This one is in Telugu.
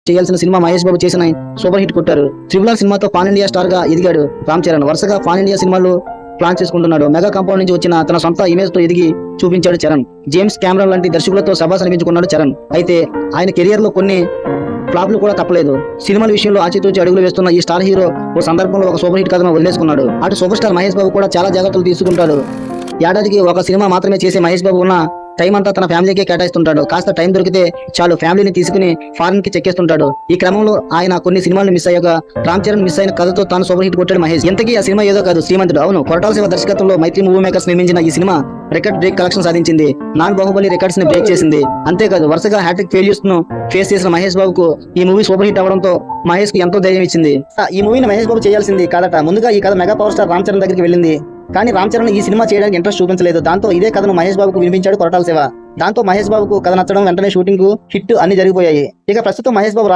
చేయాల్సిన సినిమా మహేష్ బాబు చేసిన సూపర్ హిట్ కొట్టారు. త్రిబుల్ ఆర్ సినిమాతో పాన్ ఇండియా స్టార్ గా ఎదిగాడు రామ్ చరణ్. వరుసగా పాన్ ఇండియా సినిమాలు ప్లాన్ చేసుకుంటున్నాడు. మెగా కాంపౌండ్ నుంచి వచ్చిన తన సొంత ఇమేజ్ తో ఎదిగి చూపించాడు చరణ్. జేమ్స్ కెమెరాన్ లాంటి దర్శకులతో సభాస్ అనిపించుకున్నాడు చరణ్. అయితే ఆయన కెరియర్ లో కొన్ని ఫ్లాప్లు కూడా తప్పలేదు. సినిమాల విషయంలో ఆచితూచి అడుగులు వేస్తున్న ఈ స్టార్ హీరో ఓ సందర్భంలో ఒక సూపర్ హిట్ కథను వదిలేసుకున్నాడు. అటు సూపర్ స్టార్ మహేష్ బాబు కూడా చాలా జాగ్రత్తలు తీసుకుంటాడు. ఏడాదికి ఒక సినిమా మాత్రమే చేసే మహేష్ బాబు ఉన్న టైం అంతా తన ఫ్యామిలీకే కేటాయిస్తుంటాడు. కాస్త టైం దొరికితే చాలు ఫ్యామిలీని తీసుకుని ఫారెన్ కి చెక్కేస్తుంటాడు. ఈ క్రమంలో ఆయన కొన్ని సినిమాలు మిస్ అయ్యాక రామ్ చరణ్ మిస్ అయిన కథతో తాను సూపర్ హిట్ కొట్టాడు మహేష్. ఇంతకీ ఆ సినిమా ఏదో కాదు, శ్రీమంతుడు. అవును, కొరటాల శివ దర్శకత్వంలో మైత్రి మూవీ మేకర్స్ నిర్మించిన ఈ సినిమా రికార్డ్ బ్రేక్ కలెక్షన్ సాధించింది. నాన్ బాహుబలి రికార్డ్స్ ని బ్రేక్ చేసింది. అంతేకాదు వరుసగా హ్యాట్రిక్ ఫెయిల్యూర్స్ ను ఫేస్ చేసిన మహేష్ బాబుకు ఈ మూవీ సూపర్ హిట్ అవడంతో మహేష్ కు ఎంతో ధైర్యం ఇచ్చింది. ఈ మూవీని మహేష్ బాబు చేయాల్సింది కాదట. ముందుగా ఈ కథ mega power star Ram Charan దగ్గరికి వెళ్ళింది. కానీ రామ్ చరణ్ ఈ సినిమా చేయడానికి ఇంట్రెస్ట్ చూపించలేదు. దాంతో ఇదే కథను మహేష్ బాబుకు వినిపించాడు కొరటాల శివ. దాంతో మహేష్ బాబుకు కథ నచ్చడం, వెంటనే షూటింగ్ హిట్ అన్ని జరిగిపోయాయి. ఇక ప్రస్తుతం మహేష్ బాబు